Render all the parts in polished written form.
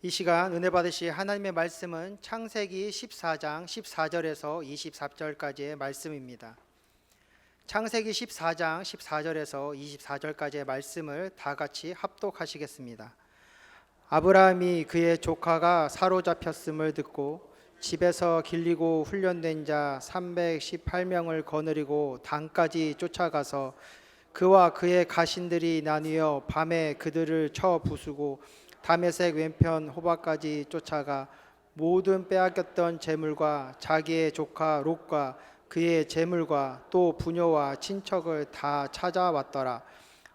이 시간 은혜 받으실 하나님의 말씀은 창세기 14장 14절에서 24절까지의 말씀입니다. 창세기 14장 14절에서 24절까지의 말씀을 다 같이 합독하시겠습니다. 아브라함이 그의 조카가 사로잡혔음을 듣고 집에서 길리고 훈련된 자 318명을 거느리고 단까지 쫓아가서 그와 그의 가신들이 나뉘어 밤에 그들을 쳐 부수고 다메섹 왼편 호바까지 쫓아가 모든 빼앗겼던 재물과 자기의 조카 롯과 그의 재물과 또 부녀와 친척을 다 찾아왔더라.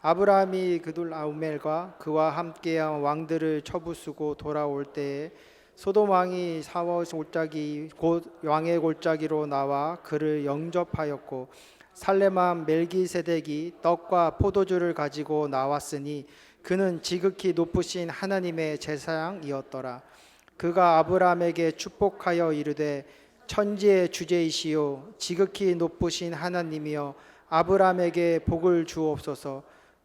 아브라함이 그둘라오멜과 그와 함께한 왕들을 쳐부수고 돌아올 때에 소돔 왕이 사워 골짜기 곧 왕의 골짜기로 나와 그를 영접하였고 살레만 멜기세덱이 떡과 포도주를 가지고 나왔으니 그는 지극히 높으신 하나님의 제사장이었더라. 그가 아브라함에게 축복하여 이르되 천지의 주제이시요 지극히 높으신 하나님이여 아브라함에게 복을 주옵소서.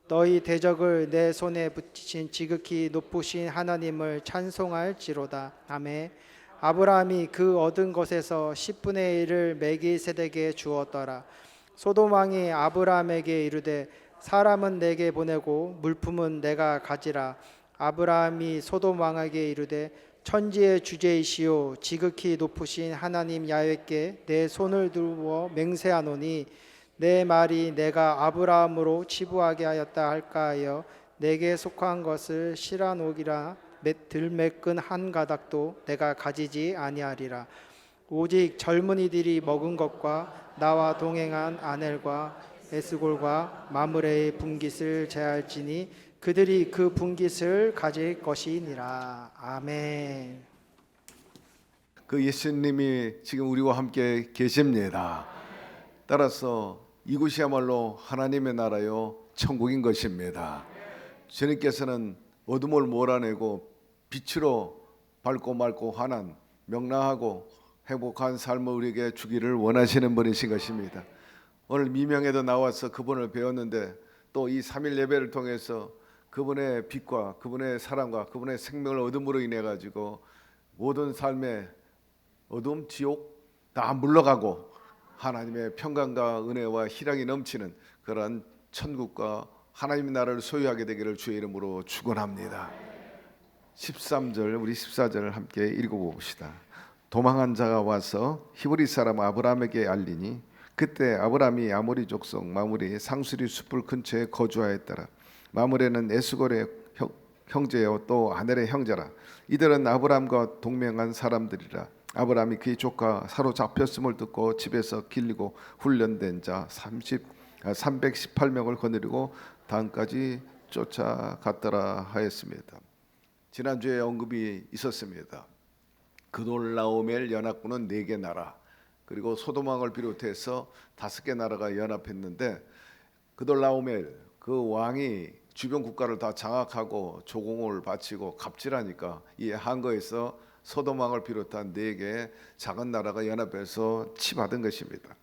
너희 대적을 내 손에 붙이신 지극히 높으신 하나님을 찬송할지로다. 아멘. 아브라함이 그 얻은 것에서 10분의 1을 멜기세덱에게 주었더라. 소돔 왕이 아브라함에게 이르되 사람은 내게 보내고 물품은 내가 가지라. 아브라함이 소돔 왕에게 이르되 천지의 주제이시요 지극히 높으신 하나님 야훼께 내 손을 들어 맹세하노니 내 말이 내가 아브라함으로 치부하게 하였다 할까 하여 내게 속한 것을 실어놓으리라. 들매끈 한 가닥도 내가 가지지 아니하리라. 오직 젊은이들이 먹은 것과 나와 동행한 아넬과 에스골과 마므레의 분깃을 제할지니 그들이 그 분깃을 가질 것이니라. 아멘. 그 예수님이 지금 우리와 함께 계십니다. 따라서 이곳이야말로 하나님의 나라요 천국인 것입니다. 주님께서는 어둠을 몰아내고 빛으로 밝고 맑고 환한 명랑하고 행복한 삶을 우리에게 주기를 원하시는 분이신 것입니다. 오늘 미명에도 나와서 그분을 배웠는데 또 이 3일 예배를 통해서 그분의 빛과 그분의 사랑과 그분의 생명을 어둠으로 인해 가지고 모든 삶의 어둠, 지옥 다 물러가고 하나님의 평강과 은혜와 희락이 넘치는 그런 천국과 하나님의 나라를 소유하게 되기를 주의 이름으로 축원합니다. 13절 우리 14절을 함께 읽어봅시다. 도망한 자가 와서 히브리 사람 아브라함에게 알리니 그때 아브라함이 아모리 족속 마므레의 상수리 숲을 근처에 거주하였더라. 마므레는 에스골의 형제요 또 아넬의 형제라. 이들은 아브라함과 동맹한 사람들이라. 아브라함이 그의 조카 사로잡혔음을 듣고 집에서 길리고 훈련된 자 318명을 거느리고 단까지 쫓아갔더라 하였습니다. 지난주에 언급이 있었습니다. 그돌라오멜 연합군은 4개 나라 그리고 소돔 왕을 비롯해서 5개 나라가 연합했는데 그돌라오멜 그 왕이 주변 국가를 다 장악하고 조공을 바치고 갑질하니까 이 한거에서 소돔 왕을 비롯한 4개의 작은 나라가 연합해서 치받은 것입니다.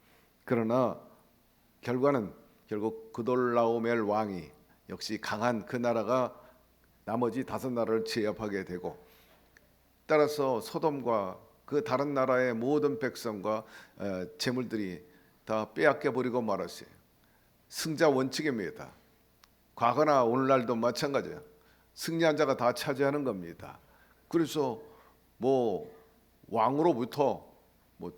그러나 결과는 결국 그돌라오멜 왕이 역시 강한 그 나라가 나머지 5나라를 제압하게 되고 따라서 소돔과 그 다른 나라의 모든 백성과 재물들이 다 빼앗겨 버리고 말았어요. 승자 원칙입니다. 과거나 오늘날도 마찬가지예요. 승리한 자가 다 차지하는 겁니다. 그래서 왕으로부터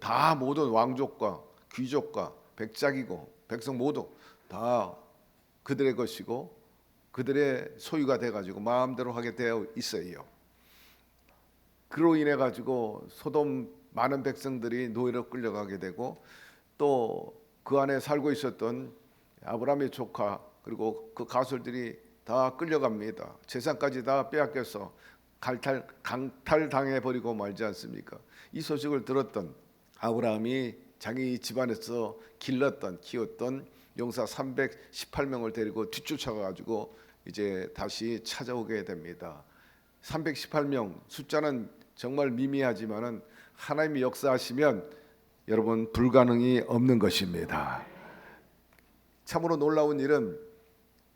다 모든 왕족과 귀족과 백작이고 백성 모두 다 그들의 것이고 그들의 소유가 돼가지고 마음대로 하게 되어 있어요. 그로 인해 가지고 소돔 많은 백성들이 노예로 끌려가게 되고 또 그 안에 살고 있었던 아브라함의 조카 그리고 그 가솔들이 다 끌려갑니다. 재산까지 다 빼앗겨서 강탈당해 버리고 말지 않습니까? 이 소식을 들었던 아브라함이 자기 집안에서 길렀던 키웠던 용사 318명을 데리고 뒤쫓아가 가지고 이제 다시 찾아오게 됩니다. 318명 숫자는 정말 미미하지만은 하나님이 역사하시면 여러분 불가능이 없는 것입니다. 참으로 놀라운 일은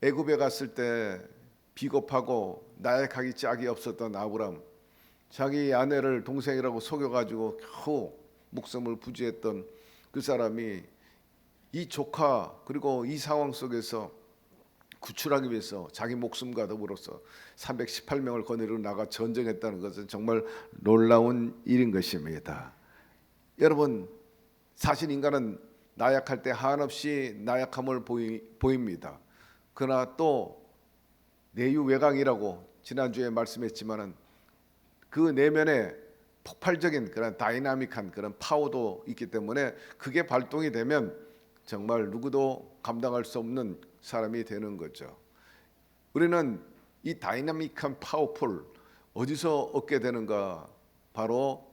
애굽에 갔을 때 비겁하고 나약하기 짝이 없었던 아브라함 자기 아내를 동생이라고 속여가지고 겨우 목숨을 부지했던 그 사람이 이 조카 그리고 이 상황 속에서 구출하기 위해서 자기 목숨과 더불어서 318명을 거느리고 나가 전쟁했다는 것은 정말 놀라운 일인 것입니다. 여러분, 사실 인간은 나약할 때 한없이 나약함을 보입니다. 그러나 또 내유외강이라고 지난주에 말씀했지만은 그 내면에 폭발적인 그런 다이나믹한 그런 파워도 있기 때문에 그게 발동이 되면 정말 누구도 감당할 수 없는 사람이 되는 거죠. 우리는 이 다이나믹한 파워풀 어디서 얻게 되는가? 바로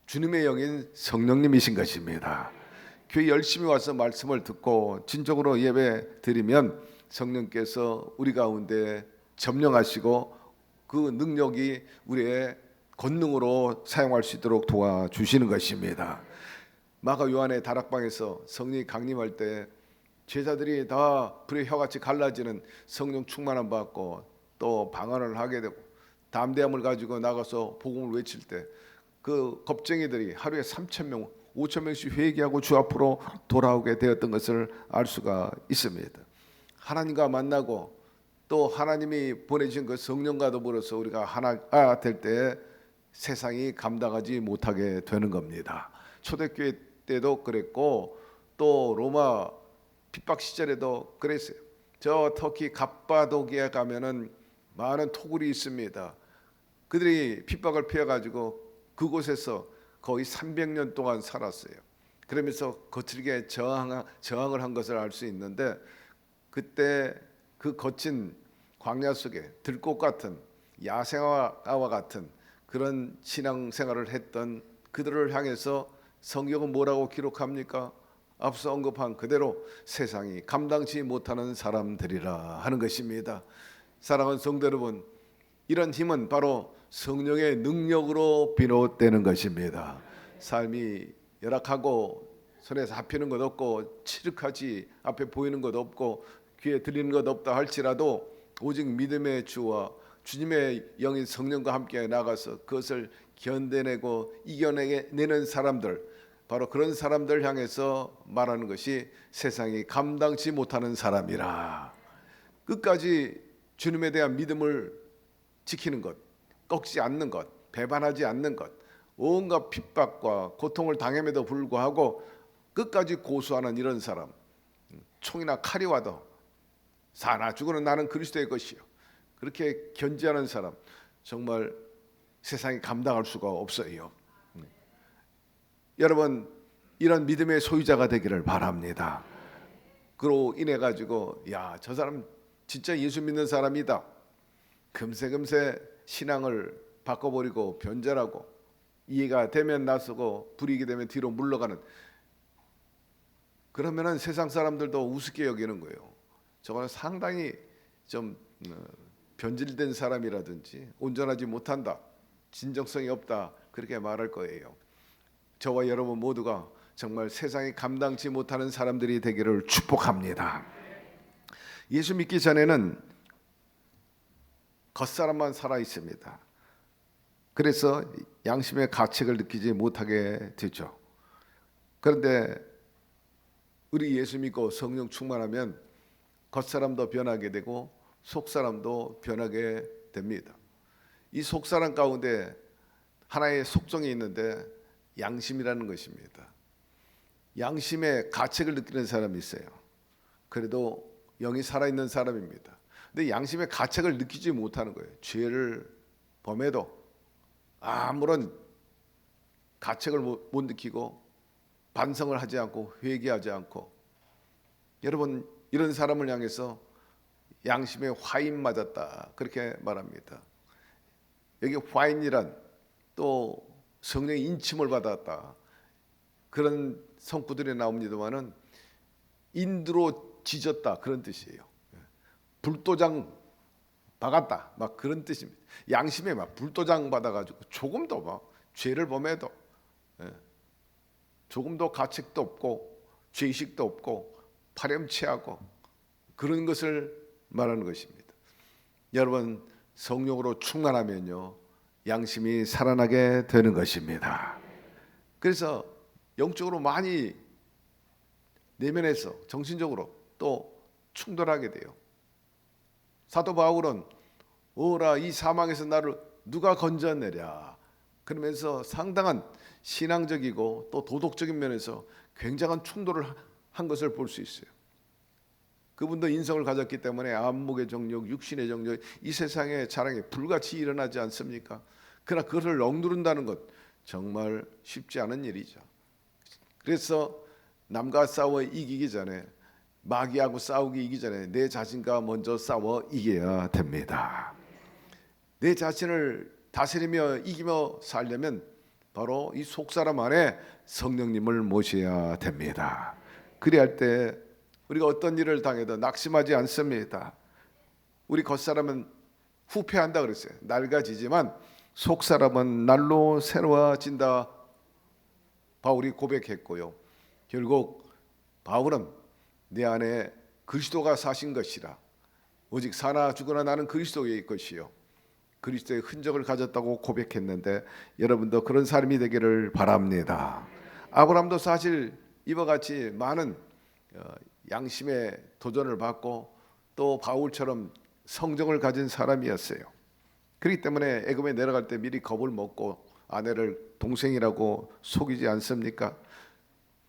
주님의 영인 성령님이신 것입니다. 교회 열심히 와서 말씀을 듣고 진정으로 예배 드리면 성령께서 우리 가운데 점령하시고 그 능력이 우리의 권능으로 사용할 수 있도록 도와주시는 것입니다. 마가 요한의 다락방에서 성령이 강림할 때 제자들이 다 불의 혀같이 갈라지는 성령 충만함 받고 또 방언을 하게 되고 담대함을 가지고 나가서 복음을 외칠 때 그 겁쟁이들이 하루에 3,000명, 5,000명씩 회개하고 주 앞으로 돌아오게 되었던 것을 알 수가 있습니다. 하나님과 만나고 또 하나님이 보내신 그 성령과 더불어서 우리가 하나가 될 때 세상이 감당하지 못하게 되는 겁니다. 초대교회 때도 그랬고 또 로마 핍박 시절에도 그랬어요. 저 터키 갑바도기에 가면은 많은 토굴이 있습니다. 그들이 핍박을 피해가지고 그곳에서 거의 300년 동안 살았어요. 그러면서 거칠게 저항을 한 것을 알 수 있는데 그때 그 거친 광야 속에 들꽃 같은 야생화와 같은 그런 신앙생활을 했던 그들을 향해서 성경은 뭐라고 기록합니까? 앞서 언급한 그대로 세상이 감당치 못하는 사람들이라 하는 것입니다. 사랑하는 성도 여러분, 이런 힘은 바로 성령의 능력으로 비롯되는 것입니다. 삶이 열악하고 손에 잡히는 것 없고 칠흑하지 앞에 보이는 것 없고 귀에 들리는 것 없다 할지라도 오직 믿음의 주와 주님의 영인 성령과 함께 나가서 그것을 견뎌내고 이겨내는 사람들, 바로 그런 사람들 향해서 말하는 것이 세상이 감당치 못하는 사람이라. 끝까지 주님에 대한 믿음을 지키는 것, 꺾지 않는 것, 배반하지 않는 것, 온갖 핍박과 고통을 당함에도 불구하고 끝까지 고수하는 이런 사람, 총이나 칼이 와도 사나 죽어는 나는 그리스도의 것이요, 그렇게 견지하는 사람 정말 세상이 감당할 수가 없어요. 여러분, 이런 믿음의 소유자가 되기를 바랍니다. 그로 인해 가지고 야, 저 사람 진짜 예수 믿는 사람이다. 금세금세 신앙을 바꿔버리고 변절하고 이해가 되면 나서고 불이익이 되면 뒤로 물러가는, 그러면은 세상 사람들도 우습게 여기는 거예요. 저거는 상당히 좀 변질된 사람이라든지 온전하지 못한다, 진정성이 없다, 그렇게 말할 거예요. 저와 여러분 모두가 정말 세상이 감당치 못하는 사람들이 되기를 축복합니다. 예수 믿기 전에는 겉사람만 살아 있습니다. 그래서 양심의 가책을 느끼지 못하게 되죠. 그런데 우리 예수 믿고 성령 충만하면 겉사람도 변하게 되고 속사람도 변하게 됩니다. 이 속사람 가운데 하나의 속성이 있는데 양심이라는 것입니다. 양심의 가책을 느끼는 사람이 있어요. 그래도 영이 살아있는 사람입니다. 근데 양심의 가책을 느끼지 못하는 거예요. 죄를 범해도 아무런 가책을 못 느끼고 반성을 하지 않고 회개하지 않고, 여러분 이런 사람을 향해서 양심에 화인 맞았다 그렇게 말합니다. 여기 화인이란 또 성령의 인침을 받았다 그런 성구들이 나옵니다만은 인두로 지졌다 그런 뜻이에요. 불도장 박았다 막 그런 뜻입니다. 양심에 막 불도장 받아가지고 조금도 막 죄를 범해도 조금도 가책도 없고 죄의식도 없고 파렴치하고 그런 것을 말하는 것입니다. 여러분 성령으로 충만하면요 양심이 살아나게 되는 것입니다. 그래서 영적으로 많이 내면에서 정신적으로 또 충돌하게 돼요. 사도 바울은 오라 이 사망에서 나를 누가 건져내랴 그러면서 상당한 신앙적이고 또 도덕적인 면에서 굉장한 충돌을 한 것을 볼 수 있어요. 그분도 인성을 가졌기 때문에 안목의 정욕, 육신의 정욕, 이 세상의 자랑이 불같이 일어나지 않습니까? 그러나 그것을 억누른다는 것 정말 쉽지 않은 일이죠. 그래서 남과 싸워 이기기 전에, 마귀하고 싸우기 이기기 전에 내 자신과 먼저 싸워 이겨야 됩니다. 내 자신을 다스리며 이기며 살려면 바로 이 속사람 안에 성령님을 모셔야 됩니다. 그리할 때 우리가 어떤 일을 당해도 낙심하지 않습니다. 우리 겉사람은 후패한다 그랬어요. 낡아지지만 속사람은 날로 새로워진다. 바울이 고백했고요. 결국 바울은 내 안에 그리스도가 사신 것이라 오직 사나 죽으나 나는 그리스도의 것이요 그리스도의 흔적을 가졌다고 고백했는데 여러분도 그런 삶이 되기를 바랍니다. 아브라함도 사실 이와 같이 많은 양심의 도전을 받고 또 바울처럼 성정을 가진 사람이었어요. 그렇기 때문에 애굽에 내려갈 때 미리 겁을 먹고 아내를 동생이라고 속이지 않습니까?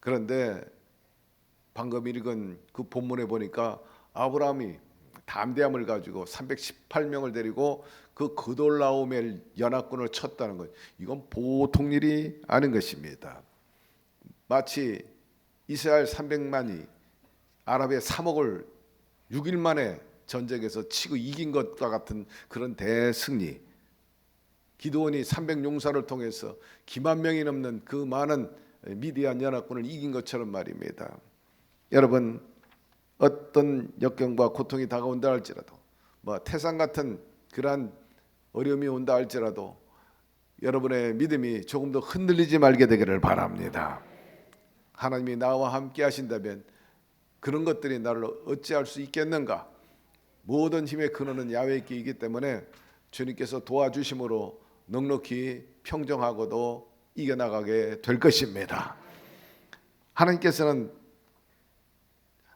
그런데 방금 읽은 그 본문에 보니까 아브라함이 담대함을 가지고 318명을 데리고 그 그돌라오멜 연합군을 쳤다는 것, 이건 보통 일이 아닌 것입니다. 마치 이스라엘 300만이 아랍의 3억을 6일 만에 전쟁에서 치고 이긴 것과 같은 그런 대승리. 기드온이 300용사를 통해서 기만 명이 넘는 그 많은 미디안 연합군을 이긴 것처럼 말입니다. 여러분, 어떤 역경과 고통이 다가온다 할지라도, 태산 같은 그러한 어려움이 온다 할지라도 여러분의 믿음이 조금 더 흔들리지 말게 되기를 바랍니다. 하나님이 나와 함께 하신다면 그런 것들이 나를 어찌할 수 있겠는가? 모든 힘의 근원은 야훼께 있기 때문에 주님께서 도와주심으로 넉넉히 평정하고도 이겨나가게 될 것입니다. 하나님께서는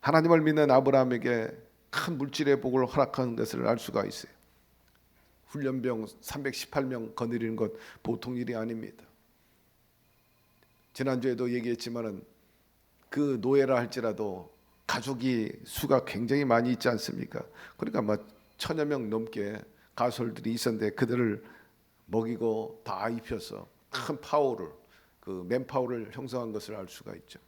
하나님을 믿는 아브라함에게 큰 물질의 복을 허락한 것을 알 수가 있어요. 훈련병 318명 거느리는 것 보통 일이 아닙니다. 지난주에도 얘기했지만은 그 노예라 할지라도 가족이 수가 굉장히 많이 있지 않습니까? 그러니까 1000여 명 넘게 가솔들이 있었는데 그들을 먹이고 다 입혀서 큰 파워를, 그 맨파워를 형성한 것을 알 수가 있죠.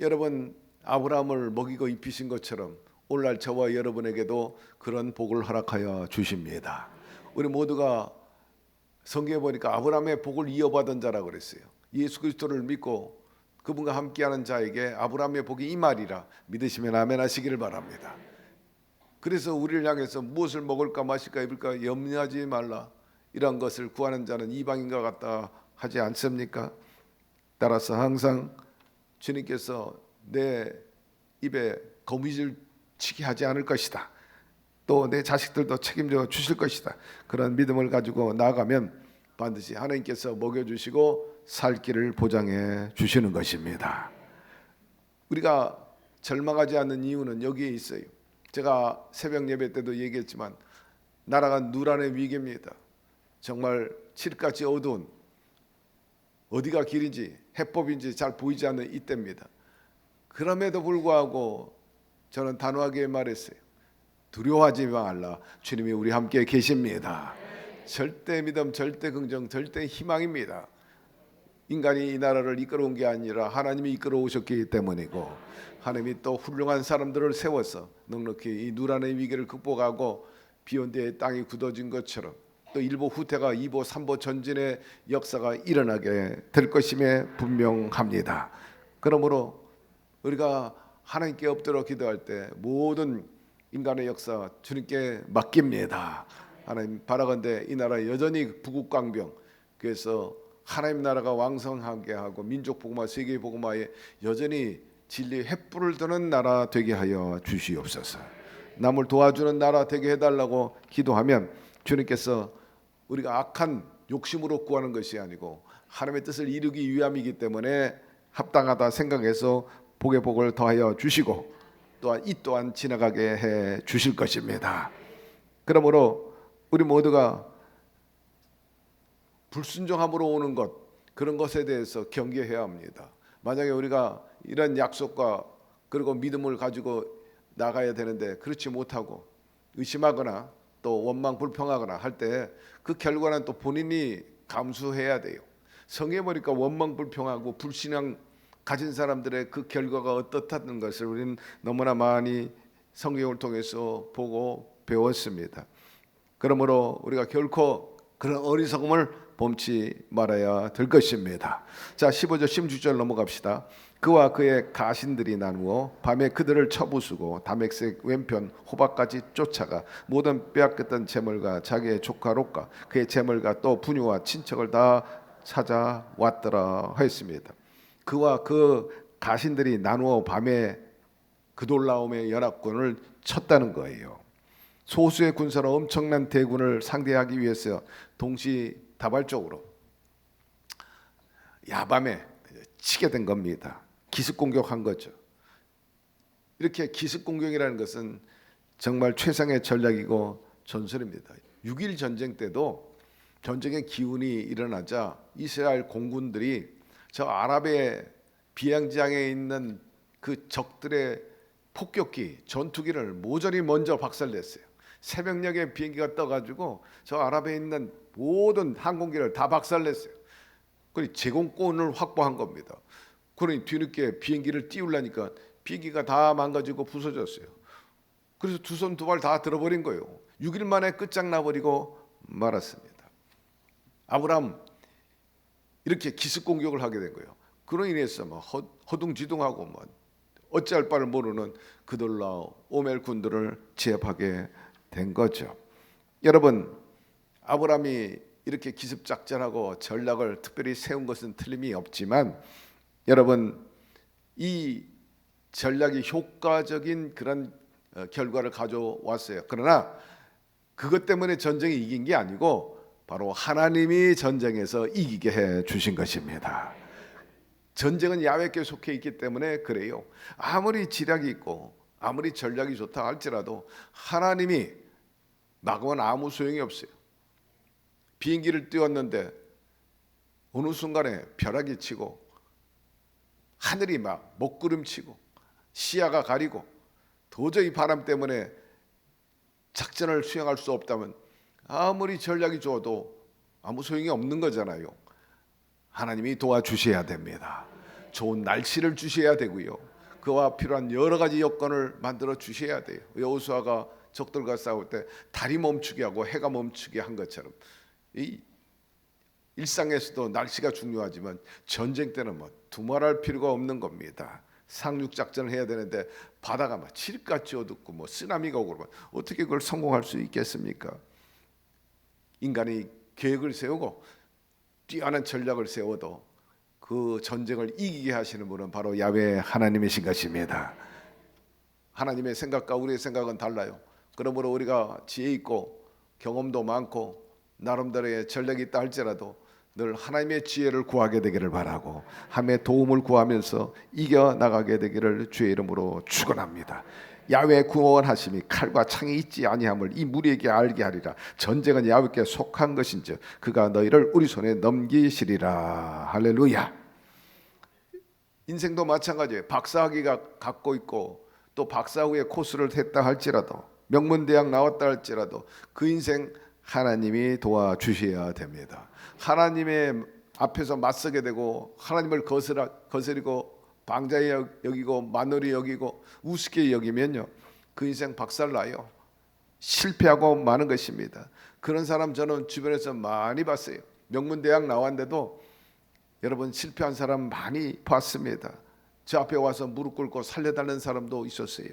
여러분, 아브라함을 먹이고 입히신 것처럼 오늘날 저와 여러분에게도 그런 복을 허락하여 주십니다. 우리 모두가 성경에 보니까 아브라함의 복을 이어받은 자라고 그랬어요. 예수 그리스도를 믿고 그분과 함께하는 자에게 아브라함의 복이 임하리라 믿으시면 아멘 하시기를 바랍니다. 그래서 우리를 향해서 무엇을 먹을까 마실까 입을까 염려하지 말라, 이런 것을 구하는 자는 이방인과 같다 하지 않습니까? 따라서 항상 주님께서 내 입에 거미줄 치게 하지 않을 것이다, 또 내 자식들도 책임져 주실 것이다, 그런 믿음을 가지고 나아가면 반드시 하나님께서 먹여주시고 살 길을 보장해 주시는 것입니다. 우리가 절망하지 않는 이유는 여기에 있어요. 제가 새벽 예배 때도 얘기했지만 나라가 누란의 위기입니다. 정말 칠흑같이 어두운, 어디가 길인지 해법인지 잘 보이지 않는 이때입니다. 그럼에도 불구하고 저는 단호하게 말했어요. 두려워하지 말라. 주님이 우리 함께 계십니다. 절대 믿음, 절대 긍정, 절대 희망입니다. 인간이 이 나라를 이끌어온 게 아니라 하나님이 이끌어 오셨기 때문이고, 하나님이 또 훌륭한 사람들을 세워서 넉넉히 이 누란의 위기를 극복하고 비온 뒤에 땅이 굳어진 것처럼 또 일보 후퇴가 2보 3보 전진의 역사가 일어나게 될 것임에 분명합니다. 그러므로 우리가 하나님께 엎드려 기도할 때 모든 인간의 역사 주님께 맡깁니다. 하나님, 바라건대 이 나라 여전히 부국강병, 그래서 하나님 나라가 왕성하게 하고 민족 복음화, 세계 복음화에 여전히 진리의 횃불을 드는 나라 되게 하여 주시옵소서. 남을 도와주는 나라 되게 해달라고 기도하면 주님께서 우리가 악한 욕심으로 구하는 것이 아니고 하나님의 뜻을 이루기 위함이기 때문에 합당하다 생각해서 복의 복을 더하여 주시고 또한 이 또한 지나가게 해 주실 것입니다. 그러므로 우리 모두가 불순종함으로 오는 것, 그런 것에 대해서 경계해야 합니다. 만약에 우리가 이런 약속과 그리고 믿음을 가지고 나가야 되는데 그렇지 못하고 의심하거나 또 원망 불평하거나 할 때 그 결과는 또 본인이 감수해야 돼요. 성경에 보니까 원망 불평하고 불신앙 가진 사람들의 그 결과가 어떻다는 것을 우리는 너무나 많이 성경을 통해서 보고 배웠습니다. 그러므로 우리가 결코 그런 어리석음을 범치 말아야 될 것입니다. 자, 15절 16절 넘어갑시다. 그와 그의 가신들이 나누어 밤에 그들을 쳐부수고 다맥색 왼편 호박까지 쫓아가 모든 빼앗겼던 재물과 자기의 조카 롯과 그의 재물과 또 부녀와 친척을 다 찾아왔더라 했습니다. 그와 그 가신들이 나누어 밤에 그돌라움의 연합군을 쳤다는 거예요. 소수의 군사로 엄청난 대군을 상대하기 위해서 동시다발적으로 야밤에 치게 된 겁니다. 기습 공격한 거죠. 이렇게 기습 공격이라는 것은 정말 최상의 전략이고 전술입니다. 6.1 전쟁 때도 전쟁의 기운이 일어나자 이스라엘 공군들이 저 아랍의 비양지장에 있는 그 적들의 폭격기, 전투기를 모조리 먼저 박살냈어요. 새벽녘에 비행기가 떠가지고 저 아랍에 있는 모든 항공기를 다 박살냈어요. 그리고 제공권을 확보한 겁니다. 그러니 뒤늦게 비행기를 띄우려니까 비행기가 다 망가지고 부서졌어요. 그래서 두 손 두 발 다 들어버린 거예요. 6일 만에 끝장나버리고 말았습니다. 아브라함 이렇게 기습 공격을 하게 된 거예요. 그로 인해서 뭐 허둥지둥하고 뭐 어찌할 바를 모르는 그돌라오멜 군들을 제압하게 된 거죠. 여러분, 아브라함이 이렇게 기습작전하고 전략을 특별히 세운 것은 틀림이 없지만 여러분, 이 전략이 효과적인 그런 결과를 가져왔어요. 그러나 그것 때문에 전쟁이 이긴 게 아니고 바로 하나님이 전쟁에서 이기게 해 주신 것입니다. 전쟁은 야훼께 속해 있기 때문에 그래요. 아무리 지략이 있고 아무리 전략이 좋다 할지라도 하나님이 막으면 아무 소용이 없어요. 비행기를 띄웠는데 어느 순간에 벼락이 치고 하늘이 막 먹구름치고 시야가 가리고 도저히 바람 때문에 작전을 수행할 수 없다면 아무리 전략이 좋아도 아무 소용이 없는 거잖아요. 하나님이 도와주셔야 됩니다. 좋은 날씨를 주셔야 되고요. 그와 필요한 여러 가지 여건을 만들어 주셔야 돼요. 여호수아가 적들과 싸울 때 달이 멈추게 하고 해가 멈추게 한 것처럼 이 일상에서도 날씨가 중요하지만 전쟁 때는 뭐 두말할 필요가 없는 겁니다. 상륙 작전을 해야 되는데 바다가 막 칠흑같이 어둡고 뭐 쓰나미가 오고 그러면 어떻게 그걸 성공할 수 있겠습니까? 인간이 계획을 세우고 뛰어난 전략을 세워도 그 전쟁을 이기게 하시는 분은 바로 야훼 하나님이신 것입니다. 하나님의 생각과 우리의 생각은 달라요. 그러므로 우리가 지혜 있고 경험도 많고 나름대로의 전략이 있다 할지라도 늘 하나님의 지혜를 구하게 되기를 바라고 하나님의 도움을 구하면서 이겨나가게 되기를 주의 이름으로 축원합니다. 야훼 구원하심이 칼과 창이 있지 아니함을 이 무리에게 알게 하리라. 전쟁은 야훼께 속한 것인즉 그가 너희를 우리 손에 넘기시리라. 할렐루야. 인생도 마찬가지예요. 박사학위가 갖고 있고 또 박사 후에 코스를 했다 할지라도 명문대학 나왔다 할지라도 그 인생 하나님이 도와주셔야 됩니다. 하나님의 앞에서 맞서게 되고 하나님을 거스리고 방자히 여기고 만월히 여기고 우습게 여기면요 그 인생 박살나요. 실패하고 마는 것입니다. 그런 사람 저는 주변에서 많이 봤어요. 명문대학 나왔는데도 여러분 실패한 사람 많이 봤습니다. 저 앞에 와서 무릎 꿇고 살려달라는 사람도 있었어요.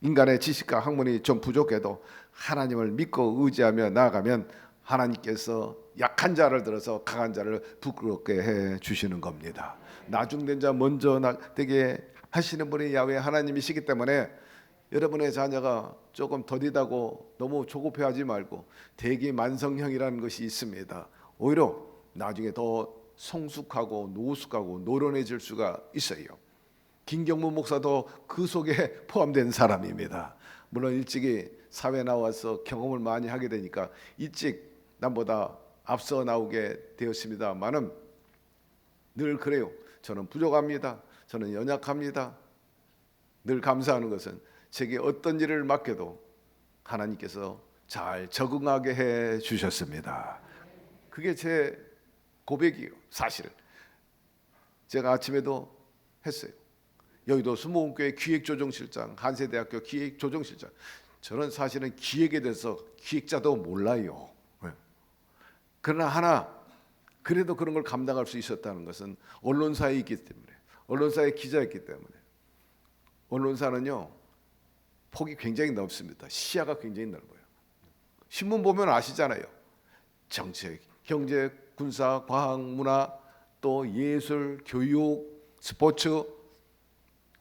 인간의 지식과 학문이 좀 부족해도 하나님을 믿고 의지하며 나아가면 하나님께서 약한 자를 들어서 강한 자를 부끄럽게 해 주시는 겁니다. 나중된 자 먼저 되게 하시는 분이 야훼 하나님이시기 때문에 여러분의 자녀가 조금 더디다고 너무 조급해하지 말고 대기만성형이라는 것이 있습니다. 오히려 나중에 더 성숙하고 노숙하고 노련해질 수가 있어요. 김경문 목사도 그 속에 포함된 사람입니다. 물론 일찍이 사회 나와서 경험을 많이 하게 되니까 일찍 남보다 앞서 나오게 되었습니다만은 늘 그래요. 저는 부족합니다. 저는 연약합니다. 늘 감사하는 것은 제게 어떤 일을 맡겨도 하나님께서 잘 적응하게 해 주셨습니다. 그게 제 고백이에요. 사실 제가 아침에도 했어요. 여의도 수목원교회 기획조정실장, 한세대학교 기획조정실장. 저는 사실은 기획에 대해서 기획자도 몰라요. 그러나 하나 그래도 그런 걸 감당할 수 있었다는 것은 언론사에 있기 때문에, 언론사의 기자였기 때문에. 언론사는요 폭이 굉장히 넓습니다. 시야가 굉장히 넓어요. 신문 보면 아시잖아요. 정책, 경제, 군사, 과학, 문화, 또 예술, 교육, 스포츠,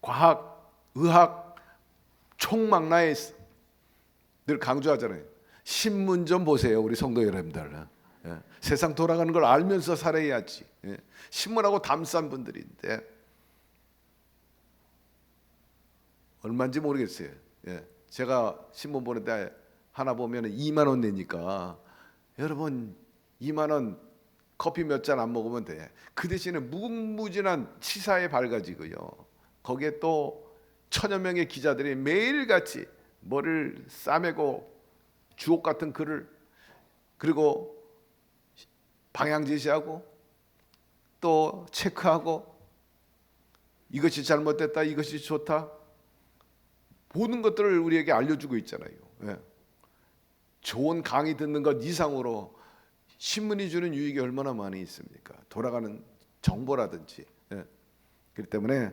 과학, 의학 총망라에 있어. 늘 강조하잖아요. 신문 좀 보세요, 우리 성도 여러분들. 세상 돌아가는 걸 알면서 살아야지. 신문하고 담싼 분들인데 얼마인지 모르겠어요. 제가 신문 보는데 하나 보면 2만 원 내니까 여러분 2만 원 커피 몇 잔 안 먹으면 돼. 그 대신에 무궁무진한 치사에 밝아지고요. 거기에 또 1000여 명의 기자들이 매일같이 머리를 싸매고 주옥 같은 글을 그리고 방향 제시하고 또 체크하고 이것이 잘못됐다, 이것이 좋다, 모든 것들을 우리에게 알려주고 있잖아요. 좋은 강의 듣는 것 이상으로 신문이 주는 유익이 얼마나 많이 있습니까? 돌아가는 정보라든지. 그렇기 때문에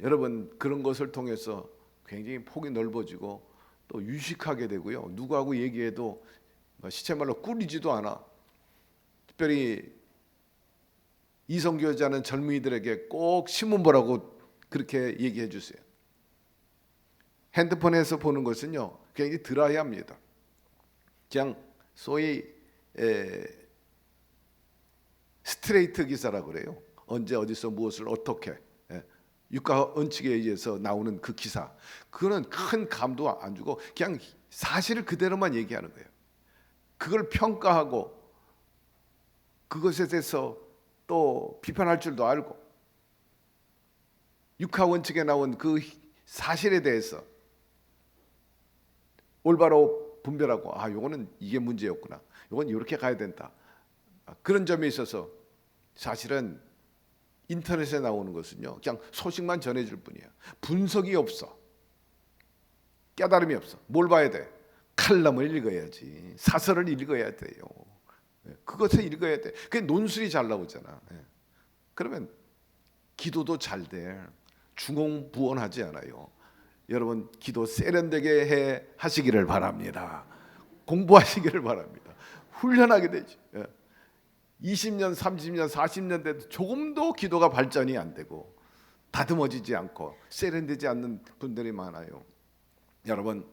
여러분 그런 것을 통해서 굉장히 폭이 넓어지고 또 유식하게 되고요. 누구하고 얘기해도 시체말로 꿀리지도 않아. 특별히 이성교제하는 젊은이들에게 꼭 신문 보라고 그렇게 얘기해 주세요. 핸드폰에서 보는 것은요 굉장히 드라이합니다. 그냥 소위 스트레이트 기사라고 그래요. 언제 어디서 무엇을 어떻게 유가 원칙에 의해서 나오는 그 기사, 그거는 큰 감도 안 주고 그냥 사실을 그대로만 얘기하는 거예요. 그걸 평가하고 그것에 대해서 또 비판할 줄도 알고 육하 원칙에 나온 그 사실에 대해서 올바로 분별하고 요거는 이게 문제였구나, 요건 이렇게 가야 된다. 그런 점에 있어서 사실은 인터넷에 나오는 것은요 그냥 소식만 전해줄 뿐이야. 분석이 없어. 깨달음이 없어. 뭘 봐야 돼? 칼럼을 읽어야지. 사설을 읽어야 돼요. 그것을 읽어야 돼. 그게 논술이 잘 나오잖아. 그러면 기도도 잘 돼. 중홍부원하지 않아요. 여러분 기도 세련되게 해 하시기를 바랍니다. 공부하시기를 바랍니다. 훈련하게 되지. 20년, 30년, 40년 돼도 조금도 기도가 발전이 안 되고 다듬어지지 않고 세련되지 않는 분들이 많아요. 여러분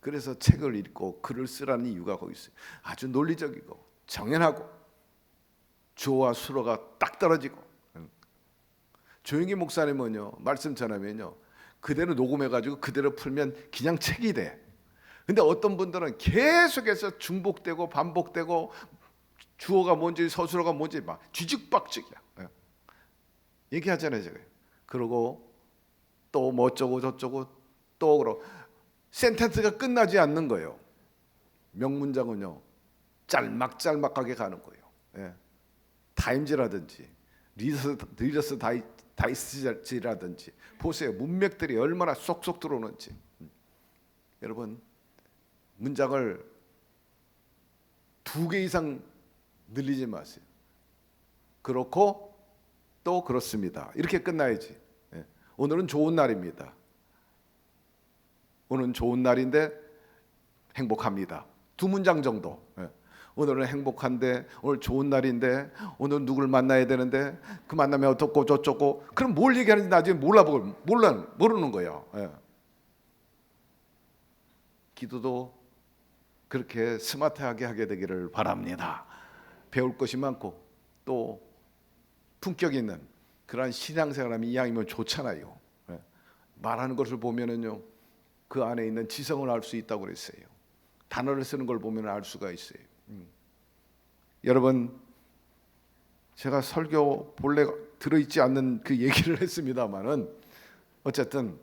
그래서 책을 읽고 글을 쓰라는 이유가 거기 있어요. 아주 논리적이고 정연하고 주어와 수어가 딱 떨어지고. 조영기 목사님은요 말씀 전하면요 그대로 녹음해가지고 그대로 풀면 그냥 책이 돼. 근데 어떤 분들은 계속해서 중복되고 반복되고 주어가 뭔지 서술어가 뭔지 막 뒤죽박죽이야. 얘기하잖아요 제가. 그러고 또 뭐 어쩌고 저쩌고 또 그러고 센텐스가 끝나지 않는 거예요. 명문장은요 짤막짤막하게 가는 거예요. 타임즈라든지 리더스 다이스지라든지 보세요. 문맥들이 얼마나 쏙쏙 들어오는지. 여러분 문장을 2개 이상 늘리지 마세요. 그렇고 또 그렇습니다. 이렇게 끝나야지. 오늘은 좋은 날입니다. 오늘은 좋은 날인데 행복합니다. 2문장 정도. 오늘은 행복한데 오늘 좋은 날인데 오늘 누구를 만나야 되는데 그 만나면 어떻고 저쩌고. 그럼 뭘 얘기하는지 나중에 모르는 거예요. 기도도 그렇게 스마트하게 하게 되기를 바랍니다. 배울 것이 많고 또 품격 있는 그러한 신앙생활하면 이왕이면 좋잖아요. 예. 말하는 것을 보면은요, 그 안에 있는 지성을 알 수 있다고 그랬어요. 단어를 쓰는 걸 보면 알 수가 있어요. 여러분, 제가 설교 본래 들어있지 않는 그 얘기를 했습니다만은 어쨌든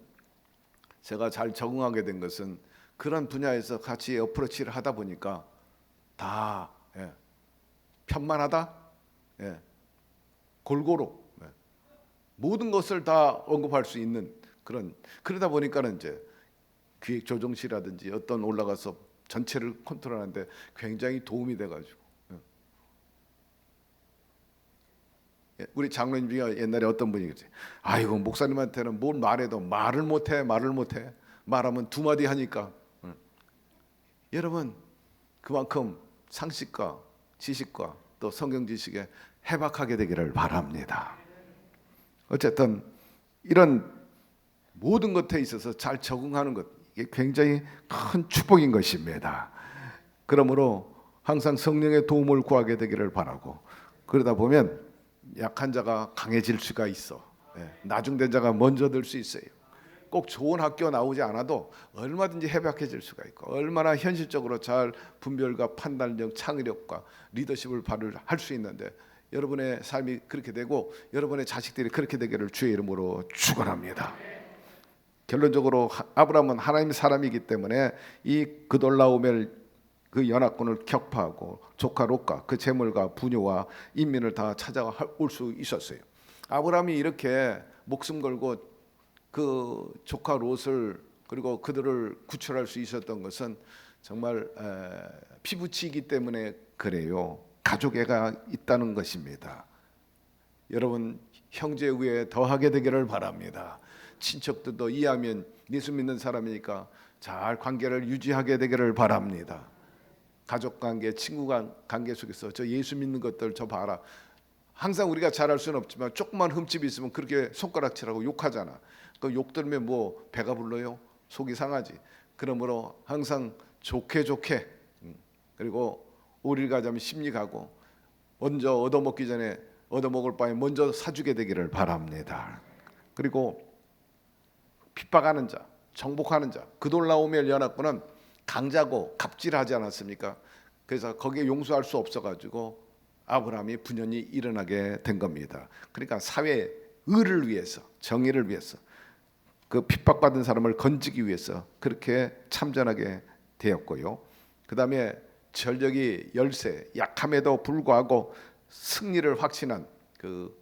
제가 잘 적응하게 된 것은 그런 분야에서 같이 어프로치를 하다 보니까 다 편만하다, 골고루 모든 것을 다 언급할 수 있는 그러다 보니까는 이제 기획 조정실이라든지 어떤 올라가서 전체를 컨트롤하는데 굉장히 도움이 돼가지고 우리 장로님 중에 옛날에 어떤 분이 그랬지. 아이고 목사님한테는 뭘 말해도 말을 못해 말하면 두 마디 하니까. 여러분 그만큼 상식과 지식과 또 성경 지식에 해박하게 되기를 바랍니다. 어쨌든 이런 모든 것에 있어서 잘 적응하는 것, 이게 굉장히 큰 축복인 것입니다. 그러므로 항상 성령의 도움을 구하게 되기를 바라고, 그러다 보면 약한 자가 강해질 수가 있어. 나중된 자가 먼저 들 수 있어요. 꼭 좋은 학교 나오지 않아도 얼마든지 해박해질 수가 있고, 얼마나 현실적으로 잘 분별과 판단력, 창의력과 리더십을 발휘할 수 있는데, 여러분의 삶이 그렇게 되고 여러분의 자식들이 그렇게 되기를 주의 이름으로 축원합니다. 결론적으로 아브라함은 하나님의 사람이기 때문에 이 그돌라오멜 그 연합군을 격파하고 조카 롯과 그 재물과 부녀와 인민을 다 찾아올 수 있었어요. 아브라함이 이렇게 목숨 걸고 그 조카 롯을 그리고 그들을 구출할 수 있었던 것은 정말 피부치기 때문에 그래요. 가족애가 있다는 것입니다. 여러분 형제 위에 더하게 되기를 바랍니다. 친척들도 이해하면 예수 믿는 사람이니까 잘 관계를 유지하게 되기를 바랍니다. 가족 관계, 친구 관계 속에서 저 예수 믿는 것들 저 봐라. 항상 우리가 잘할 수는 없지만 조그만 흠집이 있으면 그렇게 손가락질하고 욕하잖아. 그 욕 들으면 뭐 배가 불러요? 속이 상하지. 그러므로 항상 좋게 그리고 오리를 가자면 심리 가고 먼저 얻어먹기 전에 얻어먹을 바에 먼저 사주게 되기를 바랍니다. 그리고 핍박하는 자, 정복하는 자, 그돌라오멜 연합군은 강자고 갑질하지 않았습니까? 그래서 거기에 용서할 수 없어가지고 아브라함이 분연히 일어나게 된 겁니다. 그러니까 사회의 의를 위해서, 정의를 위해서, 그 핍박받은 사람을 건지기 위해서 그렇게 참전하게 되었고요. 그 다음에 전력이 열세, 약함에도 불구하고 승리를 확신한 그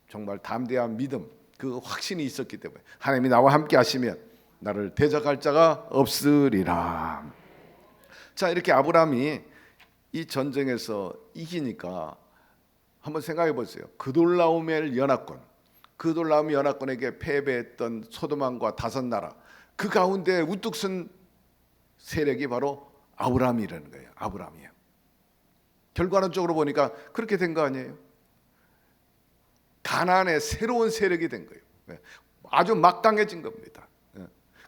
정말 담대한 믿음, 그 확신이 있었기 때문에 하나님이 나와 함께 하시면 나를 대적할 자가 없으리라. 자, 이렇게 아브라함이 이 전쟁에서 이기니까 한번 생각해 보세요. 그돌라오멜 연합군에게 패배했던 소돔왕과 다섯 나라, 그 가운데 우뚝 선 세력이 바로 아브라함이라는 거예요. 아브라함이에요. 결과론적으로 보니까 그렇게 된 거 아니에요? 가나안의 새로운 세력이 된 거예요. 아주 막강해진 겁니다.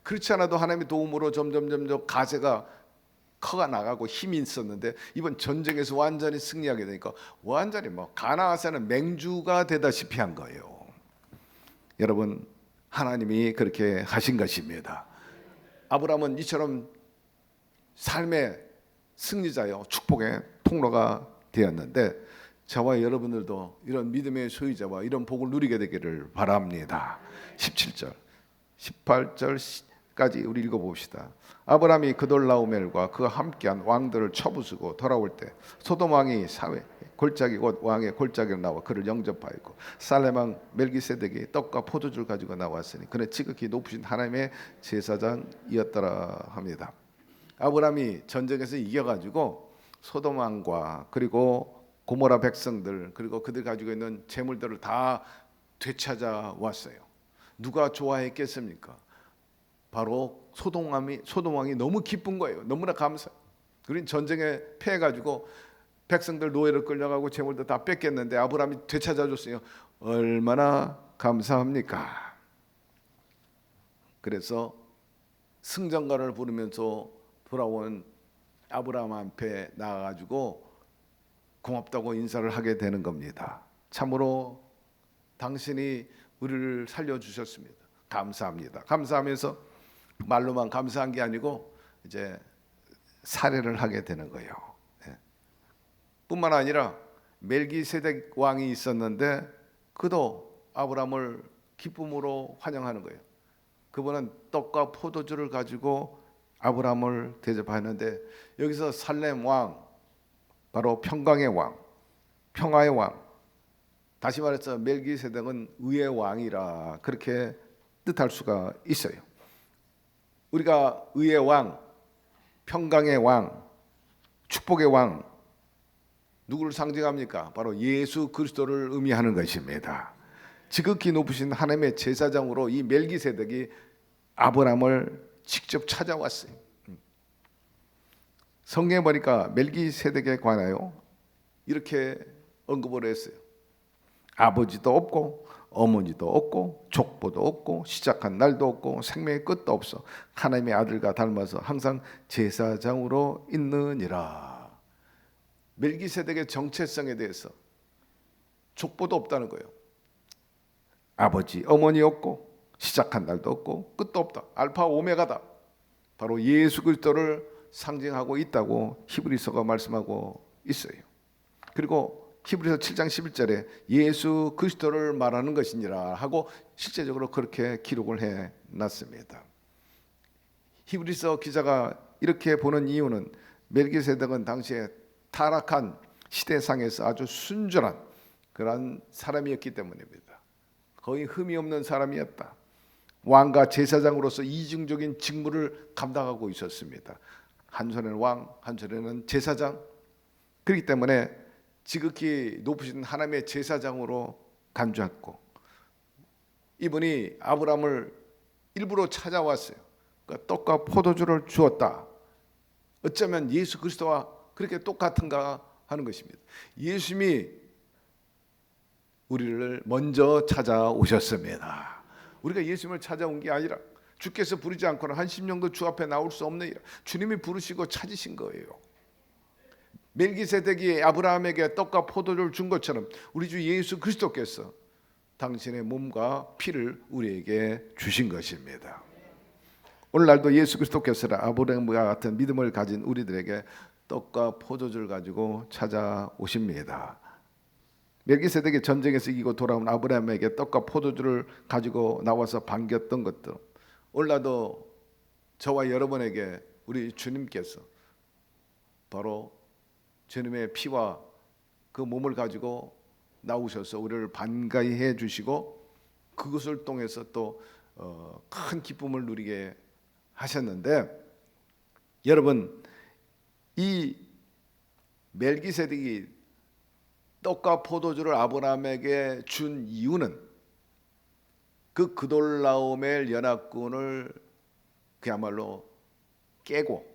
그렇지 않아도 하나님의 도움으로 점점 가세가 커가 나가고 힘이 있었는데 이번 전쟁에서 완전히 승리하게 되니까 완전히 뭐 가나안에서는 맹주가 되다시피 한 거예요. 여러분 하나님이 그렇게 하신 것입니다. 아브라함은 이처럼 삶의 승리자요, 축복의 통로가 되었는데 저와 여러분들도 이런 믿음의 소유자와 이런 복을 누리게 되기를 바랍니다. 17절, 18절까지 우리 읽어봅시다. 아브라함이 그돌라오멜과 그와 함께한 왕들을 쳐부수고 돌아올 때 소돔 왕이 사회 골짜기 곧 왕의 골짜기를 나와 그를 영접하였고 살렘 왕 멜기세덱이 떡과 포도주를 가지고 나왔으니 그는 지극히 높으신 하나님의 제사장이었더라 합니다. 아브라함이 전쟁에서 이겨가지고 소돔 왕과 그리고 고모라 백성들 그리고 그들 가지고 있는 재물들을 다 되찾아 왔어요. 누가 좋아했겠습니까? 바로 소돔 왕이 너무 기쁜 거예요. 너무나 감사. 우린 전쟁에 패해가지고 백성들 노예로 끌려가고 재물도 다 뺏겼는데 아브라함이 되찾아줬어요. 얼마나 감사합니까? 그래서 승전가를 부르면서 돌아온 아브라함 앞에 나가가지고 고맙다고 인사를 하게 되는 겁니다. 참으로 당신이 우리를 살려주셨습니다. 감사합니다. 감사하면서 말로만 감사한 게 아니고 이제 살해를 하게 되는 거예요. 네. 뿐만 아니라 멜기세덱 왕이 있었는데 그도 아브라함을 기쁨으로 환영하는 거예요. 그분은 떡과 포도주를 가지고 아브라함을 대접하는데 여기서 살렘 왕, 바로 평강의 왕, 평화의 왕, 다시 말해서 멜기세덱은 의의 왕이라 그렇게 뜻할 수가 있어요. 우리가 의의 왕, 평강의 왕, 축복의 왕, 누구를 상징합니까? 바로 예수 그리스도를 의미하는 것입니다. 지극히 높으신 하나님의 제사장으로 이 멜기세덱이 아브라함을 직접 찾아왔어요. 성경에 보니까 멜기세덱에 관하여 이렇게 언급을 했어요. 아버지도 없고 어머니도 없고 족보도 없고 시작한 날도 없고 생명의 끝도 없어 하나님의 아들과 닮아서 항상 제사장으로 있느니라. 멜기세덱의 정체성에 대해서 족보도 없다는 거예요. 아버지 어머니 없고 시작한 날도 없고 끝도 없다. 알파 오메가다. 바로 예수 그리스도를 상징하고 있다고 히브리서가 말씀하고 있어요. 그리고 히브리서 7장 11절에 예수 그리스도를 말하는 것이니라 하고 실제적으로 그렇게 기록을 해놨습니다. 히브리서 기자가 이렇게 보는 이유는 멜기세덱은 당시에 타락한 시대상에서 아주 순전한 그런 사람이었기 때문입니다. 거의 흠이 없는 사람이었다. 왕과 제사장으로서 이중적인 직무를 감당하고 있었습니다. 한 손에는 왕, 한 손에는 제사장. 그렇기 때문에 지극히 높으신 하나님의 제사장으로 간주했고, 이분이 아브라함을 일부러 찾아왔어요. 그러니까 떡과 포도주를 주었다. 어쩌면 예수 그리스도와 그렇게 똑같은가 하는 것입니다. 예수님이 우리를 먼저 찾아오셨습니다. 우리가 예수님을 찾아온 게 아니라 주께서 부르지 않고는 한 심령도 주 앞에 나올 수 없느니라. 주님이 부르시고 찾으신 거예요. 멜기세덱이 아브라함에게 떡과 포도주를 준 것처럼 우리 주 예수 그리스도께서 당신의 몸과 피를 우리에게 주신 것입니다. 오늘날도 예수 그리스도께서 아브라함과 같은 믿음을 가진 우리들에게 떡과 포도주를 가지고 찾아오십니다. 멜기세덱이 전쟁에서 이기고 돌아온 아브라함에게 떡과 포도주를 가지고 나와서 반겼던 것들, 오늘날도 저와 여러분에게 우리 주님께서 바로 주님의 피와 그 몸을 가지고 나오셔서 우리를 반가이 해 주시고 그것을 통해서 또 큰 기쁨을 누리게 하셨는데, 여러분, 이 멜기세덱이 떡과 포도주를 아브라함에게 준 이유는 그 그돌라오멜 연합군을 그야말로 깨고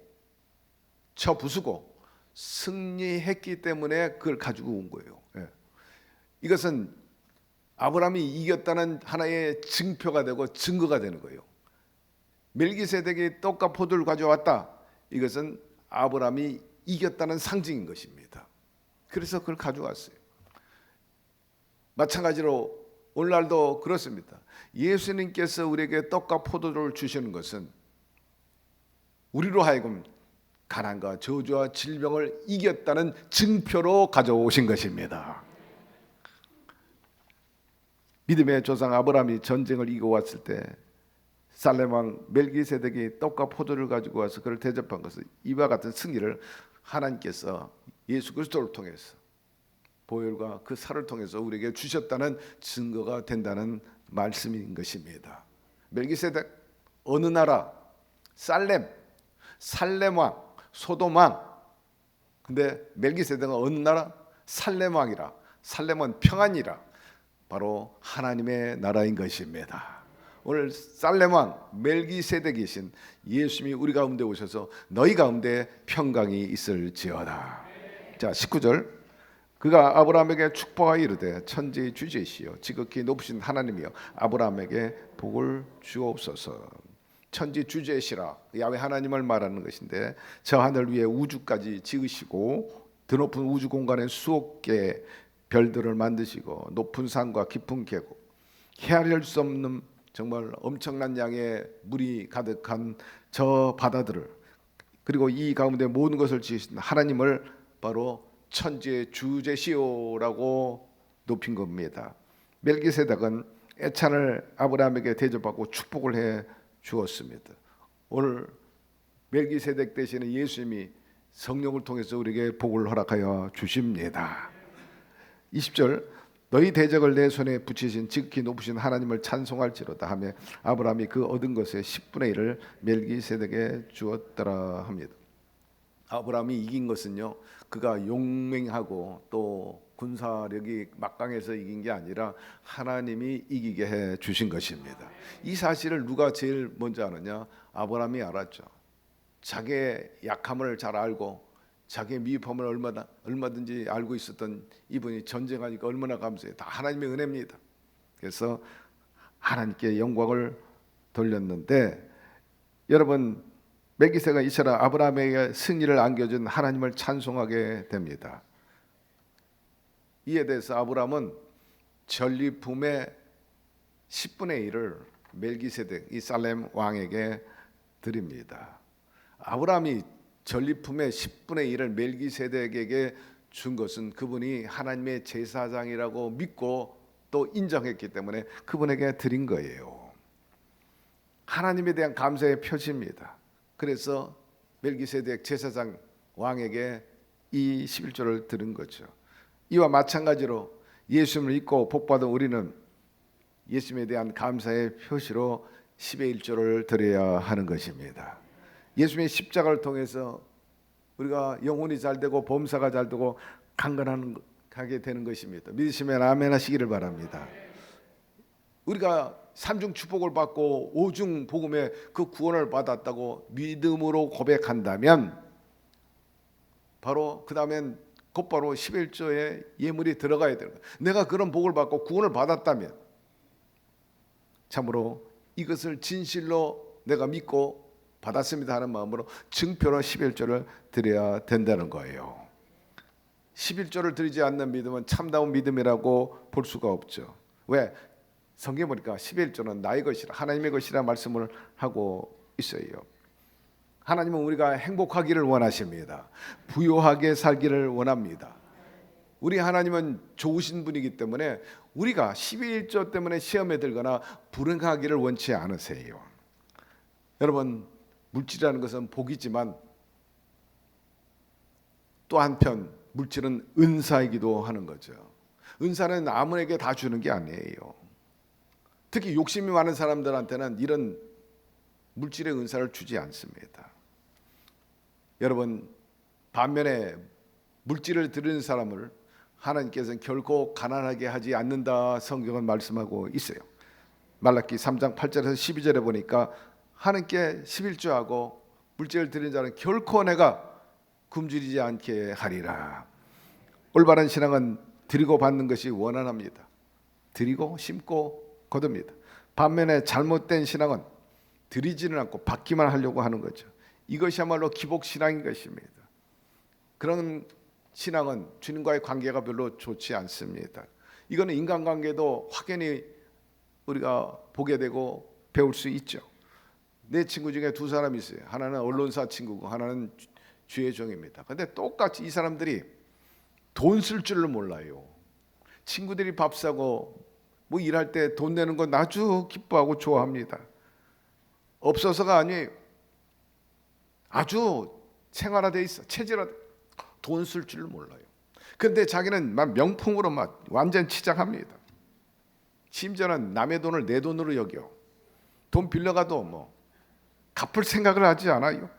쳐 부수고 승리했기 때문에 그걸 가지고 온 거예요. 이것은 아브라함이 이겼다는 하나의 증표가 되고 증거가 되는 거예요. 멜기세덱이 떡과 포도를 가져왔다. 이것은 아브라함이 이겼다는 상징인 것입니다. 그래서 그걸 가져왔어요. 마찬가지로 오늘날도 그렇습니다. 예수님께서 우리에게 떡과 포도주를 주시는 것은 우리로 하여금 가난과 저주와 질병을 이겼다는 증표로 가져오신 것입니다. 믿음의 조상 아브라함이 전쟁을 이겨 왔을 때 살렘 왕 멜기세덱이 떡과 포도를 가지고 와서 그를 대접한 것은 이와 같은 승리를 하나님께서 예수 그리스도를 통해서 보혈과 그 살을 통해서 우리에게 주셨다는 증거가 된다는 말씀인 것입니다. 멜기세덱 어느 나라? 살렘 왕, 소돔 왕. 근데 멜기세덱은 어느 나라? 살렘 왕이라. 살렘은 평안이라. 바로 하나님의 나라인 것입니다. 오늘 살렘 왕 멜기세덱이신 예수님이 우리 가운데 오셔서 너희 가운데 평강이 있을지어다. 자, 19절. 그가 아브라함에게 축복하여 이르되 천지의 주제시여 지극히 높으신 하나님이여 아브라함에게 복을 주옵소서. 천지 주제시라 야훼 하나님을 말하는 것인데 저 하늘 위에 우주까지 지으시고 드높은 우주 공간에 수억 개의 별들을 만드시고 높은 산과 깊은 계곡 헤아릴 수 없는 정말 엄청난 양의 물이 가득한 저 바다들을 그리고 이 가운데 모든 것을 지으신 하나님을 바로 천지의 주제시오라고 높인 겁니다. 멜기세덱은 애찬을 아브라함에게 대접하고 축복을 해 주었습니다. 오늘 멜기세덱 대신에 예수님이 성령을 통해서 우리에게 복을 허락하여 주십니다. 20절 너희 대적을 내 손에 붙이신 지극히 높으신 하나님을 찬송할지로다 하며 아브라함이 그 얻은 것의 10분의 1을 멜기세덱에 주었더라 합니다. 아브라함이 이긴 것은요 그가 용맹하고 또 군사력이 막강해서 이긴 게 아니라 하나님이 이기게 해 주신 것입니다. 이 사실을 누가 제일 먼저 아느냐? 아브라함이 알았죠. 자기의 약함을 잘 알고 자기의 미흡함을 얼마든지 알고 있었던 이분이 전쟁하니까 얼마나 감사해요. 다 하나님의 은혜입니다. 그래서 하나님께 영광을 돌렸는데 여러분 멜기세가 이처럼 아브라함에게 승리를 안겨준 하나님을 찬송하게 됩니다. 이에 대해서 아브라함은 전리품의 10분의 1을 멜기세덱 이 살렘 왕에게 드립니다. 아브라함이 전리품의 10분의 1을 멜기세덱에게 준 것은 그분이 하나님의 제사장이라고 믿고 또 인정했기 때문에 그분에게 드린 거예요. 하나님에 대한 감사의 표시입니다. 그래서 멜기세덱 제사장 왕에게 이 11조를 드린 거죠. 이와 마찬가지로 예수님을 믿고 복받은 우리는 예수님에 대한 감사의 표시로 10의 1조를 드려야 하는 것입니다. 예수님의 십자가를 통해서 우리가 영혼이 잘 되고 범사가 잘 되고 강건하게 되는 것입니다. 믿으시면 아멘 하시기를 바랍니다. 우리가 삼중 축복을 받고 오중 복음의 그 구원을 받았다고 믿음으로 고백한다면 바로 그 다음엔 곧바로 11조의 예물이 들어가야 되는 거예요. 내가 그런 복을 받고 구원을 받았다면 참으로 이것을 진실로 내가 믿고 받았습니다 하는 마음으로 증표로 11조를 드려야 된다는 거예요. 11조를 드리지 않는 믿음은 참다운 믿음이라고 볼 수가 없죠. 왜? 성경에 보니까 11조는 나의 것이라 하나님의 것이라 말씀을 하고 있어요. 하나님은 우리가 행복하기를 원하십니다. 부유하게 살기를 원합니다. 우리 하나님은 좋으신 분이기 때문에 우리가 11조 때문에 시험에 들거나 불행하기를 원치 않으세요. 여러분 물질이라는 것은 복이지만 또 한편 물질은 은사이기도 하는 거죠. 은사는 아무에게 다 주는 게 아니에요. 특히 욕심이 많은 사람들한테는 이런 물질의 은사를 주지 않습니다. 여러분 반면에 물질을 드리는 사람을 하나님께서는 결코 가난하게 하지 않는다 성경은 말씀하고 있어요. 말라기 3장 8절에서 12절에 보니까 하나님께 11조하고 물질을 드리는 자는 결코 내가 굶주리지 않게 하리라. 올바른 신앙은 드리고 받는 것이 원활합니다. 드리고 심고 거둡니다. 반면에 잘못된 신앙은 드리지는 않고 받기만 하려고 하는 거죠. 이것이야말로 기복신앙인 것입니다. 그런 신앙은 주님과의 관계가 별로 좋지 않습니다. 이거는 인간관계도 확연히 우리가 보게 되고 배울 수 있죠. 내 친구 중에 두 사람이 있어요. 하나는 언론사 친구고 하나는 주의 종입니다. 근데 똑같이 이 사람들이 돈 쓸 줄을 몰라요. 친구들이 밥 사고 뭐 일할 때 돈 내는 건 아주 기뻐하고 좋아합니다. 없어서가 아니에요. 아주 생활화돼 있어. 체질화. 돈 쓸 줄을 몰라요. 그런데 자기는 막 명품으로 막 완전 치장합니다. 심지어는 남의 돈을 내 돈으로 여겨. 돈 빌려가도 뭐 갚을 생각을 하지 않아요.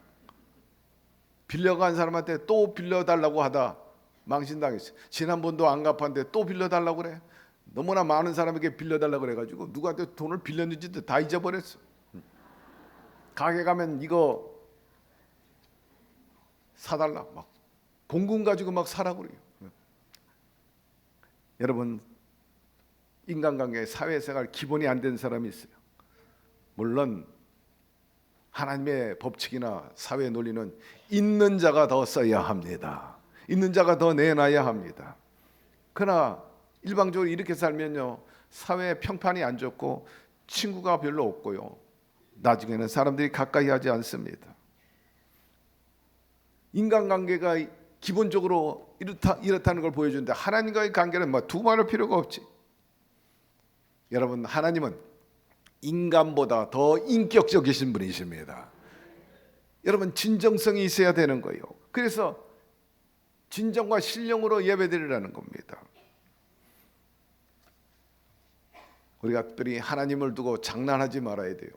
빌려간 사람한테 또 빌려달라고 하다 망신당했어요. 지난번도 안 갚았는데 또 빌려달라고 그래. 너무나 많은 사람에게 빌려달라고 그래가지고 누구한테 돈을 빌렸는지도 다 잊어버렸어. 가게 가면 이거 사달라 막 공금 가지고 막 사라고 그래요. 여러분 인간관계 사회생활 기본이 안 된 사람이 있어요. 물론 하나님의 법칙이나 사회 논리는 있는 자가 더 써야 합니다. 있는 자가 더 내놔야 합니다. 그러나 일방적으로 이렇게 살면요, 사회 평판이 안 좋고 친구가 별로 없고요, 나중에는 사람들이 가까이 하지 않습니다. 인간관계가 기본적으로 이렇다는 걸 보여주는데 하나님과의 관계는 뭐 두말할 필요가 없지. 여러분, 하나님은 인간보다 더 인격적이신 분이십니다. 여러분, 진정성이 있어야 되는 거예요. 그래서 진정과 신령으로 예배드리라는 겁니다. 우리가 특별히 하나님을 두고 장난하지 말아야 돼요.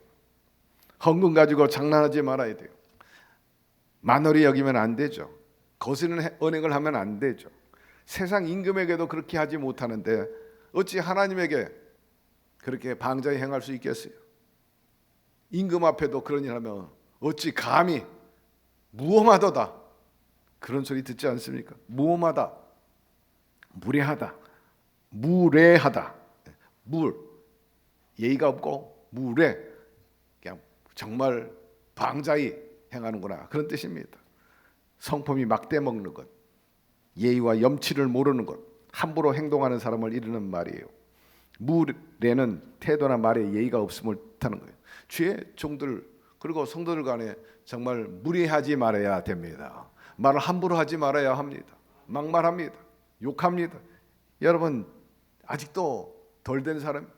헌금 가지고 장난하지 말아야 돼요. 만월히 여기면 안 되죠. 거스르는 언행을 하면 안 되죠. 세상 임금에게도 그렇게 하지 못하는데 어찌 하나님에게 그렇게 방자히 행할 수 있겠어요? 임금 앞에도 그런 일 하면 어찌 감히 무엄하도다 그런 소리 듣지 않습니까? 무엄하다, 무례하다, 무례하다, 예의가 없고 무례, 그냥 정말 방자히 행하는구나, 그런 뜻입니다. 성품이 막대 먹는 것, 예의와 염치를 모르는 것, 함부로 행동하는 사람을 이르는 말이에요. 무례는 태도나 말에 예의가 없음을 뜻하는 거예요. 주의 종들 그리고 성도들 간에 정말 무례하지 말아야 됩니다. 말을 함부로 하지 말아야 합니다. 막말합니다. 욕합니다. 여러분, 아직도 덜 된 사람,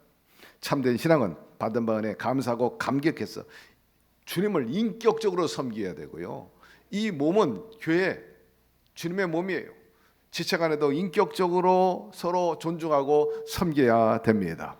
참된 신앙은 받은 바 은혜에 감사하고 감격해서 주님을 인격적으로 섬겨야 되고요, 이 몸은 교회, 주님의 몸이에요. 지체 간에도 인격적으로 서로 존중하고 섬겨야 됩니다.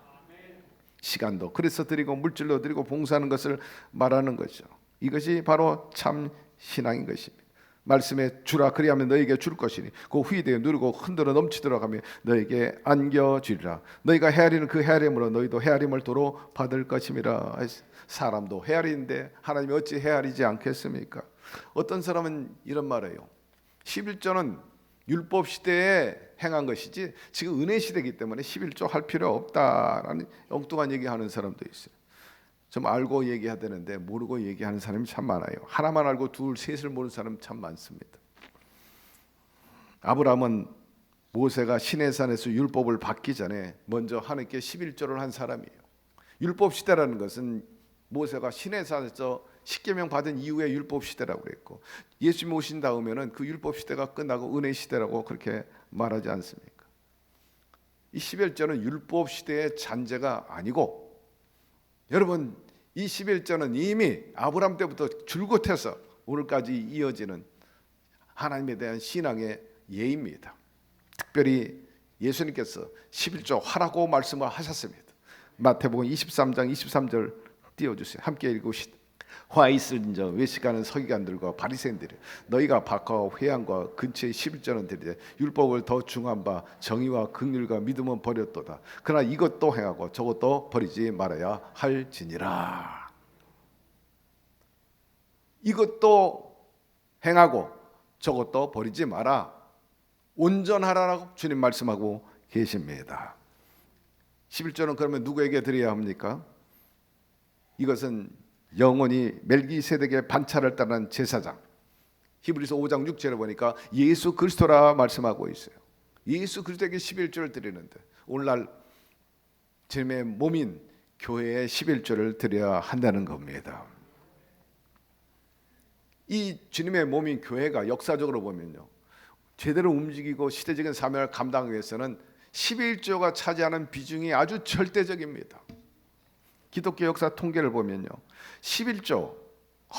시간도 그래서 드리고 물질로 드리고 봉사하는 것을 말하는 거죠. 이것이 바로 참 신앙인 것입니다. 말씀에 주라 그리하면 너에게 줄 것이니 그 후에 누르고 흔들어 넘치도록 하며 너에게 안겨주리라. 너희가 헤아리는 그 헤아림으로 너희도 헤아림을 도로 받을 것임이라. 사람도 헤아리는데 하나님이 어찌 헤아리지 않겠습니까? 어떤 사람은 이런 말해요. 11조는 율법 시대에 행한 것이지 지금 은혜 시대이기 때문에 11조 할 필요 없다라는 엉뚱한 얘기하는 사람도 있어요. 좀 알고 얘기해야 되는데 모르고 얘기하는 사람이 참 많아요. 하나만 알고 둘, 셋을 모르는 사람 참 많습니다. 아브라함은 모세가 시내산에서 율법을 받기 전에 먼저 하나님께 11조를 한 사람이에요. 율법 시대라는 것은 모세가 시내산에서 십계명 받은 이후의 율법 시대라고 그랬고, 예수님 오신 다음에는 그 율법 시대가 끝나고 은혜 시대라고 그렇게 말하지 않습니까? 이 11조는 율법 시대의 잔재가 아니고, 여러분, 이 11조는 이미 아브라함 때부터 줄곧 해서 오늘까지 이어지는 하나님에 대한 신앙의 예입니다. 특별히 예수님께서 11조 하라고 말씀을 하셨습니다. 마태복음 23장 23절 띄워주세요. 함께 읽으시다. 화 있을진저 외식하는 서기관들과 바리새인들이 너희가 박하와 회양과 근처에 11조는 드리되 율법을 더 중한 바 정의와 긍휼과 믿음은 버렸도다. 그러나 이것도 행하고 저것도 버리지 말아야 할지니라. 이것도 행하고 저것도 버리지 마라. 온전하라라고 주님 말씀하고 계십니다. 11조는 그러면 누구에게 드려야 합니까? 이것은 영원히 멜기세덱의 반차를 따르는 제사장, 히브리서 5장 6절에 보니까 예수 그리스도라 말씀하고 있어요. 예수 그리스도에게 11조를 드리는데 오늘날 주님의 몸인 교회에 11조를 드려야 한다는 겁니다. 이 주님의 몸인 교회가 역사적으로 보면요, 제대로 움직이고 시대적인 사명을 감당하기 위해서는 11조가 차지하는 비중이 아주 절대적입니다. 기독교 역사 통계를 보면요, 11조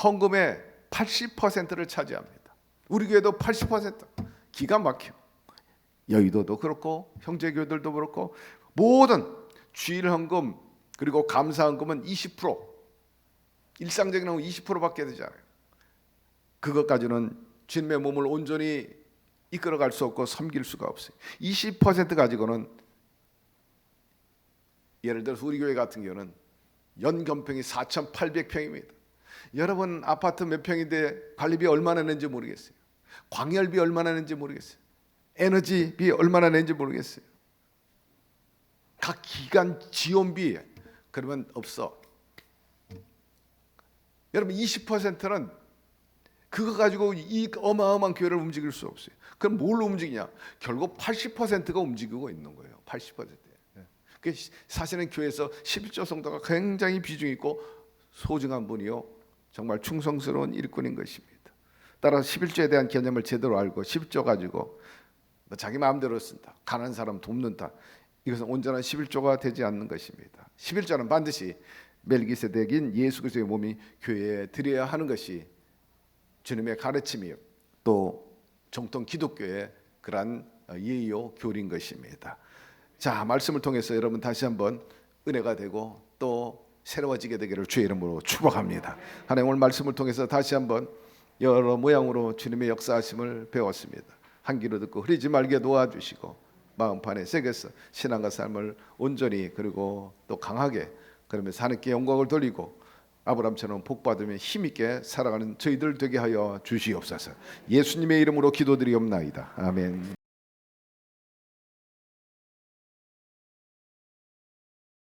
헌금의 80%를 차지합니다. 우리 교회도 80%, 기가 막혀. 여의도도 그렇고 형제교들도 그렇고 모든 주일 헌금 그리고 감사 헌금은 20%, 일상적인 헌금 20%밖에 되지 않아요. 그것까지는 주님의 몸을 온전히 이끌어갈 수 없고 섬길 수가 없어요. 20% 가지고는, 예를 들어서 우리 교회 같은 경우는 연건평이 4,800평입니다. 여러분, 아파트 몇 평인데 관리비 얼마나 내는지 모르겠어요. 광열비 얼마나 내는지 모르겠어요. 에너지비 얼마나 내는지 모르겠어요. 각 기관 지원비 그러면 없어. 여러분 20%는 그거 가지고 이 어마어마한 교회를 움직일 수 없어요. 그럼 뭘로 움직이냐? 결국 80%가 움직이고 있는 거예요. 80%. 사실은 교회에서 11조 성도가 굉장히 비중 있고 소중한 분이요, 정말 충성스러운 일꾼인 것입니다. 따라서 11조에 대한 개념을 제대로 알고 11조 가지고 자기 마음대로 쓴다, 가난한 사람 돕는다, 이것은 온전한 11조가 되지 않는 것입니다. 11조는 반드시 멜기세덱인 예수 그리스도의 몸이 교회에 드려야 하는 것이 주님의 가르침이요, 또 정통 기독교의 그러한 예의요 교리인 것입니다. 자, 말씀을 통해서 여러분 다시 한번 은혜가 되고 또 새로워지게 되기를 주의 이름으로 축복합니다. 하나님, 오늘 말씀을 통해서 다시 한번 여러 모양으로 주님의 역사하심을 배웠습니다. 한 귀로 듣고 흐리지 말게 도와주시고 마음판에 새겨서 신앙과 삶을 온전히 그리고 또 강하게 그러면서 하나님께 영광을 돌리고 아브라함처럼 복받으며 힘있게 살아가는 저희들 되게 하여 주시옵소서. 예수님의 이름으로 기도드리옵나이다. 아멘.